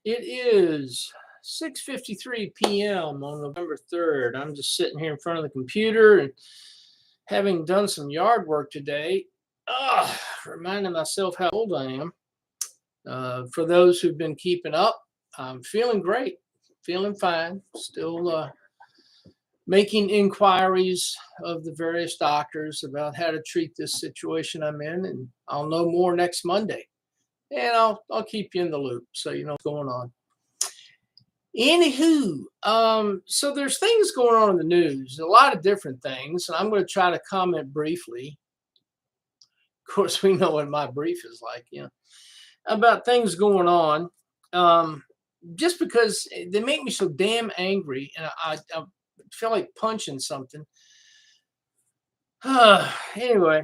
It is 6:53 p.m. on November 3rd. I'm just sitting here in front of the computer and having done some yard work today, reminding myself how old I am. For those who've been keeping up, I'm feeling great, feeling fine, still making inquiries of the various doctors about how to treat this situation I'm in, and I'll know more next Monday. And I'll keep you in the loop so you know what's going on. Anywho, so there's things going on in the news, a lot of different things, and I'm going to try to comment briefly. Of course, we know what my brief is like, about things going on. Just because they make me so damn angry, and I feel like punching something. Anyway,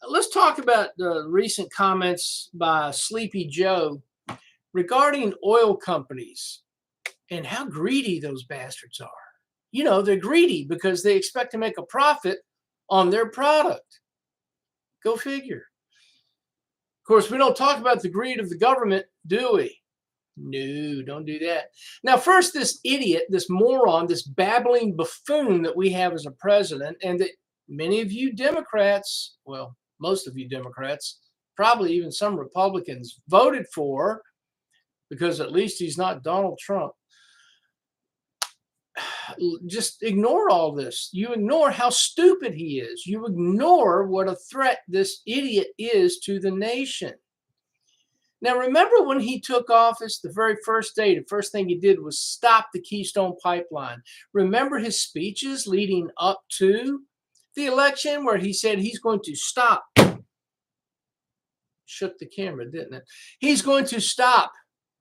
let's talk about the recent comments by Sleepy Joe regarding oil companies and how greedy those bastards are. They're greedy because they expect to make a profit on their product. Go figure. Of course, we don't talk about the greed of the government, do we? No, don't do that. Now, first, this idiot, this moron, this babbling buffoon that we have as a president, and that many of you Democrats, well, most of you Democrats, probably even some Republicans voted for, because at least he's not Donald Trump. Just ignore all this. You ignore how stupid he is. You ignore what a threat this idiot is to the nation. Now, remember when he took office, the very first day, the first thing he did was stop the Keystone Pipeline. Remember his speeches leading up to the election where he said he's going to stop. Shook the camera, didn't it? He's going to stop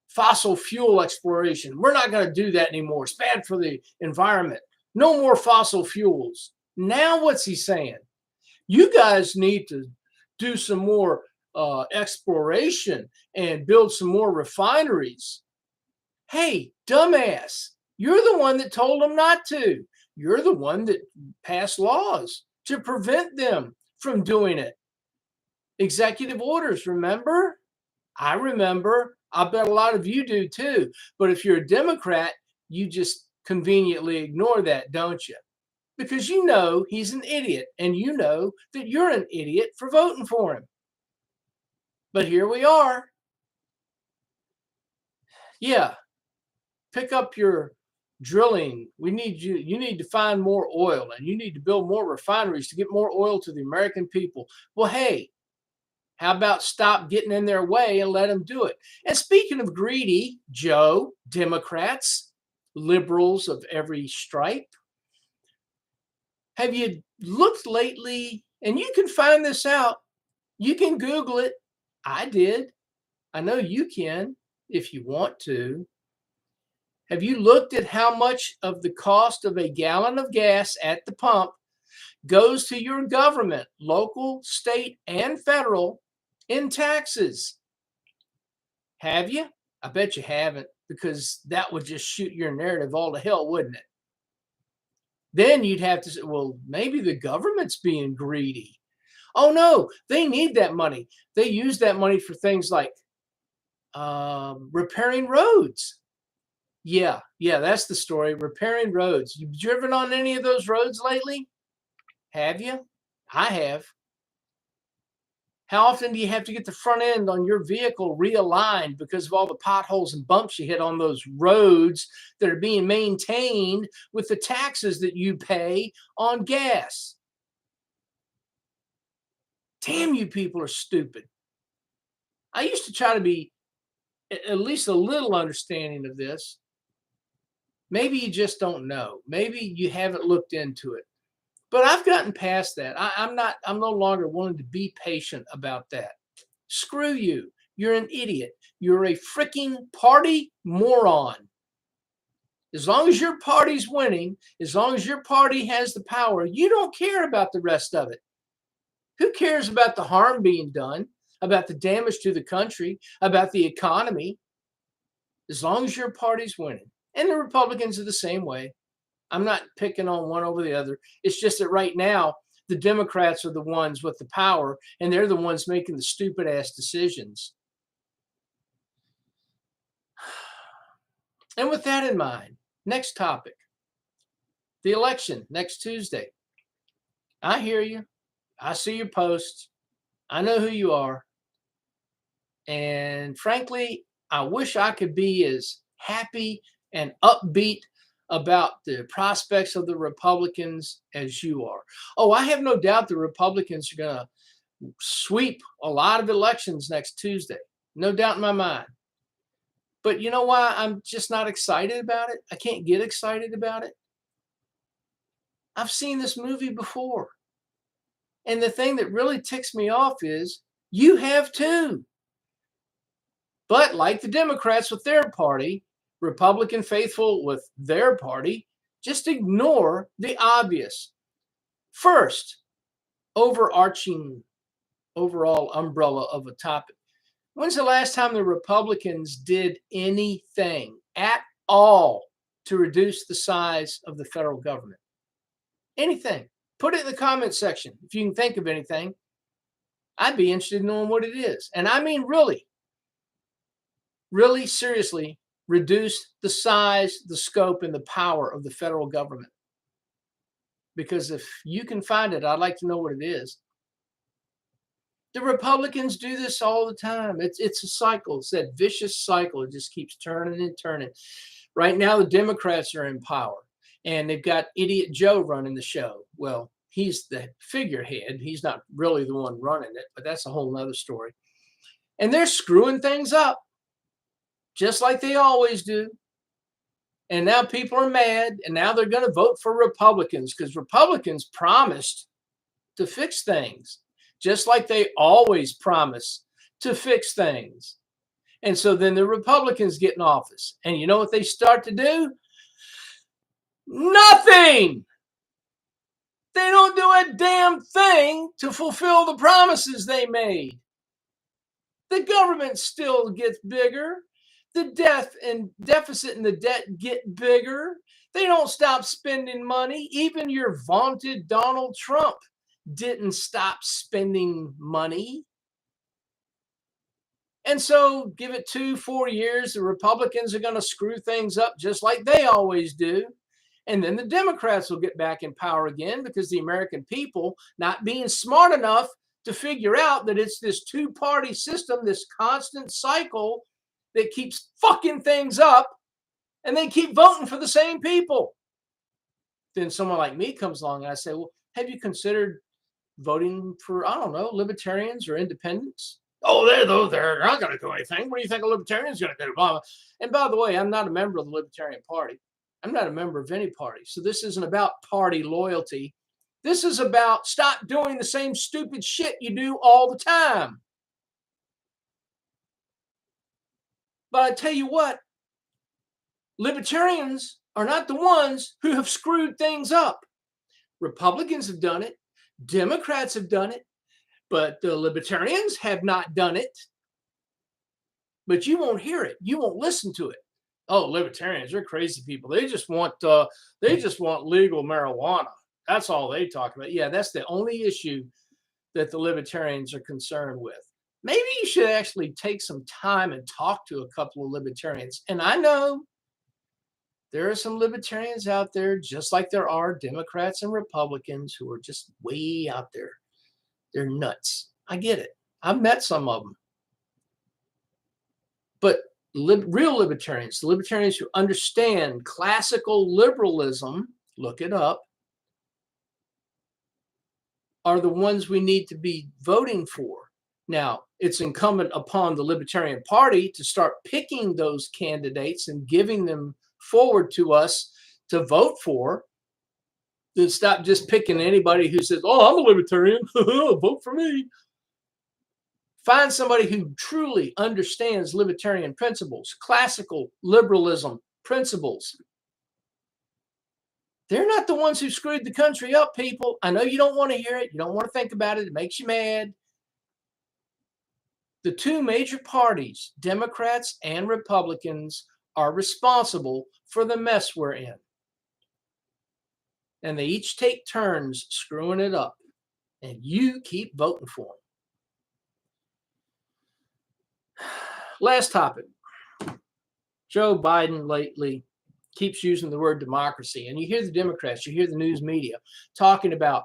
fossil fuel exploration. We're not going to do that anymore. It's bad for the environment. No more fossil fuels. Now what's he saying? You guys need to do some more exploration and build some more refineries. Hey, dumbass, you're the one that told them not to. You're the one that passed laws to prevent them from doing it. Executive orders, remember? I remember. I bet a lot of you do too. But if you're a Democrat, you just conveniently ignore that, don't you? Because you know he's an idiot, and you know that you're an idiot for voting for him. But here we are. Yeah, pick up your drilling. You need to find more oil, and you need to build more refineries to get more oil to the American people. Well, hey, how about stop getting in their way and let them do it? And speaking of greedy, Joe, Democrats, liberals of every stripe, have you looked lately? And you can find this out. You can Google it. I did. I know you can if you want to. Have you looked at how much of the cost of a gallon of gas at the pump goes to your government, local, state, and federal, in taxes? Have you? I bet you haven't, because that would just shoot your narrative all to hell, wouldn't it? Then you'd have to say, well, maybe the government's being greedy. Oh, no, they need that money. They use that money for things like repairing roads. Yeah, that's the story, repairing roads. You've driven on any of those roads lately? Have you? I have. How often do you have to get the front end on your vehicle realigned because of all the potholes and bumps you hit on those roads that are being maintained with the taxes that you pay on gas? Damn, you people are stupid. I used to try to be at least a little understanding of this. Maybe you just don't know. Maybe you haven't looked into it. But I've gotten past that. I'm no longer willing to be patient about that. Screw you. You're an idiot. You're a freaking party moron. As long as your party's winning, as long as your party has the power, you don't care about the rest of it. Who cares about the harm being done, about the damage to the country, about the economy? As long as your party's winning. And the Republicans are the same way. I'm not picking on one over the other. It's just that right now, the Democrats are the ones with the power, and they're the ones making the stupid ass decisions. And with that in mind, next topic, the election next Tuesday. I hear you. I see your posts. I know who you are. And frankly, I wish I could be as happy and upbeat about the prospects of the Republicans as you are. Oh, I have no doubt the Republicans are going to sweep a lot of elections next Tuesday. No doubt in my mind. But you know why I'm just not excited about it? I can't get excited about it. I've seen this movie before. And the thing that really ticks me off is you have too. But like the Democrats with their party, Republican faithful with their party, just ignore the obvious. First, overarching overall umbrella of a topic. When's the last time the Republicans did anything at all to reduce the size of the federal government? Anything. Put it in the comment section if you can think of anything. I'd be interested in knowing what it is. And I mean, really seriously reduce the size, the scope, and the power of the federal government. Because if you can find it, I'd like to know what it is. The Republicans do this all the time. It's a cycle. It's that vicious cycle. It just keeps turning and turning. Right now, the Democrats are in power, and they've got Idiot Joe running the show. Well, he's the figurehead. He's not really the one running it, but that's a whole nother story. And they're screwing things up, just like they always do. And now people are mad, and now they're going to vote for Republicans because Republicans promised to fix things, just like they always promise to fix things. And so then the Republicans get in office. And you know what they start to do? Nothing. They don't do a damn thing to fulfill the promises they made. The government still gets bigger. The deficit and the debt get bigger. They don't stop spending money. Even your vaunted Donald Trump didn't stop spending money. And so give it 2-4 years, the Republicans are going to screw things up just like they always do. And then the Democrats will get back in power again because the American people, not being smart enough to figure out that it's this two-party system, this constant cycle that keeps fucking things up, and they keep voting for the same people. Then someone like me comes along and I say, well, have you considered voting for, I don't know, libertarians or independents? Oh, they're not going to do anything. What do you think a libertarian's going to do? And by the way, I'm not a member of the Libertarian Party. I'm not a member of any party. So this isn't about party loyalty. This is about stop doing the same stupid shit you do all the time. But I tell you what, libertarians are not the ones who have screwed things up. Republicans have done it. Democrats have done it. But the libertarians have not done it. But you won't hear it. You won't listen to it. Oh, libertarians, they're crazy people. They just want legal marijuana. That's all they talk about. Yeah, that's the only issue that the libertarians are concerned with. Maybe you should actually take some time and talk to a couple of libertarians. And I know there are some libertarians out there, just like there are Democrats and Republicans who are just way out there. They're nuts. I get it. I've met some of them. But real libertarians, the libertarians who understand classical liberalism, look it up, are the ones we need to be voting for. Now, it's incumbent upon the Libertarian Party to start picking those candidates and giving them forward to us to vote for. Then stop just picking anybody who says, oh, I'm a libertarian, vote for me. Find somebody who truly understands libertarian principles, classical liberalism principles. They're not the ones who screwed the country up, people. I know you don't want to hear it. You don't want to think about it. It makes you mad. The two major parties, Democrats and Republicans, are responsible for the mess we're in. And they each take turns screwing it up. And you keep voting for them. Last topic. Joe Biden lately keeps using the word democracy, and you hear the Democrats, you hear the news media talking about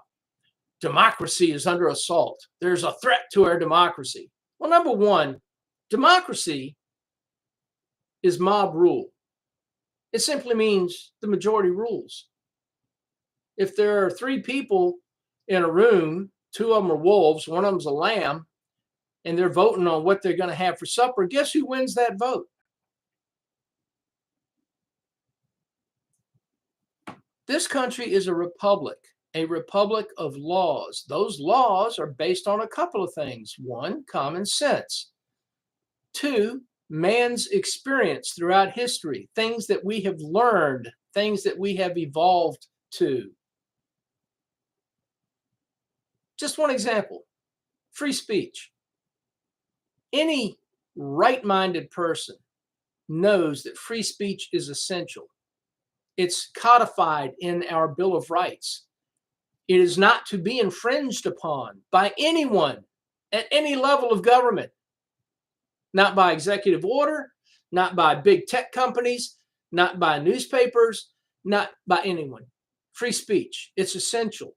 democracy is under assault. There's a threat to our democracy. Well, number one, democracy is mob rule. It simply means the majority rules. If there are three people in a room, two of them are wolves, one of them's a lamb, and they're voting on what they're going to have for supper, guess who wins that vote? This country is a republic of laws. Those laws are based on a couple of things. One, common sense. Two, man's experience throughout history, things that we have learned, things that we have evolved to. Just one example, free speech. Any right-minded person knows that free speech is essential. It's codified in our Bill of Rights. It is not to be infringed upon by anyone at any level of government, not by executive order, not by big tech companies, not by newspapers, not by anyone. Free speech, it's essential.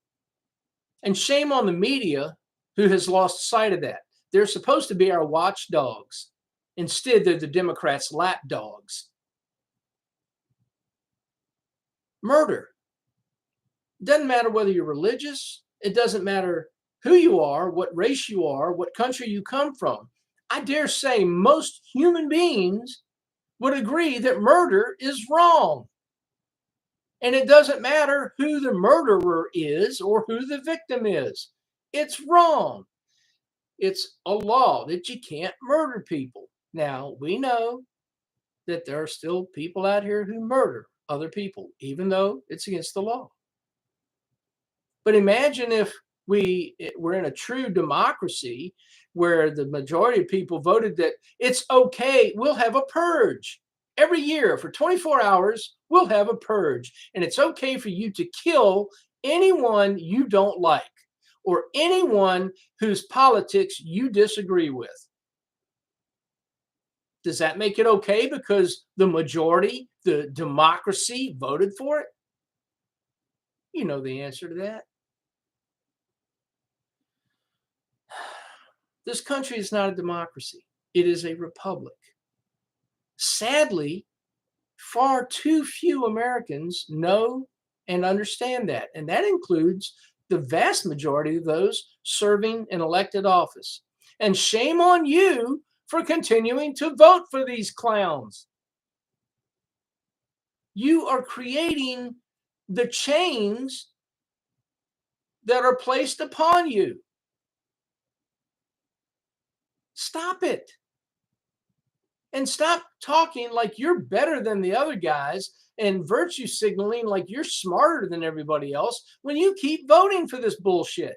And shame on the media who has lost sight of that. They're supposed to be our watchdogs. Instead, they're the Democrats' lapdogs. Murder. It doesn't matter whether you're religious. It doesn't matter who you are, what race you are, what country you come from. I dare say most human beings would agree that murder is wrong. And it doesn't matter who the murderer is or who the victim is. It's wrong. It's a law that you can't murder people. Now, we know that there are still people out here who murder other people, even though it's against the law. But imagine if we're in a true democracy where the majority of people voted that it's okay, we'll have a purge. Every year for 24 hours, we'll have a purge. And it's okay for you to kill anyone you don't like or anyone whose politics you disagree with. Does that make it okay because the majority, the democracy, voted for it? You know the answer to that. This country is not a democracy. It is a republic. Sadly, far too few Americans know and understand that. And that includes the vast majority of those serving in elected office. And shame on you for continuing to vote for these clowns. You are creating the chains that are placed upon you. Stop it. And stop talking like you're better than the other guys and virtue signaling like you're smarter than everybody else when you keep voting for this bullshit.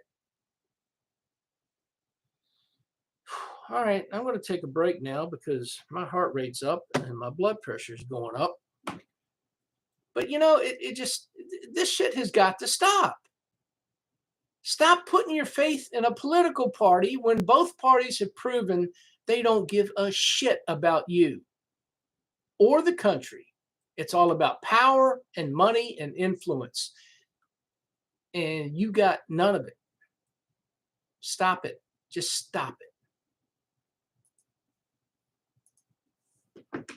All right, I'm going to take a break now because my heart rate's up and my blood pressure's going up. But you know, this shit has got to stop. Stop putting your faith in a political party when both parties have proven they don't give a shit about you or the country. It's all about power and money and influence. And you got none of it. Stop it. Just stop it.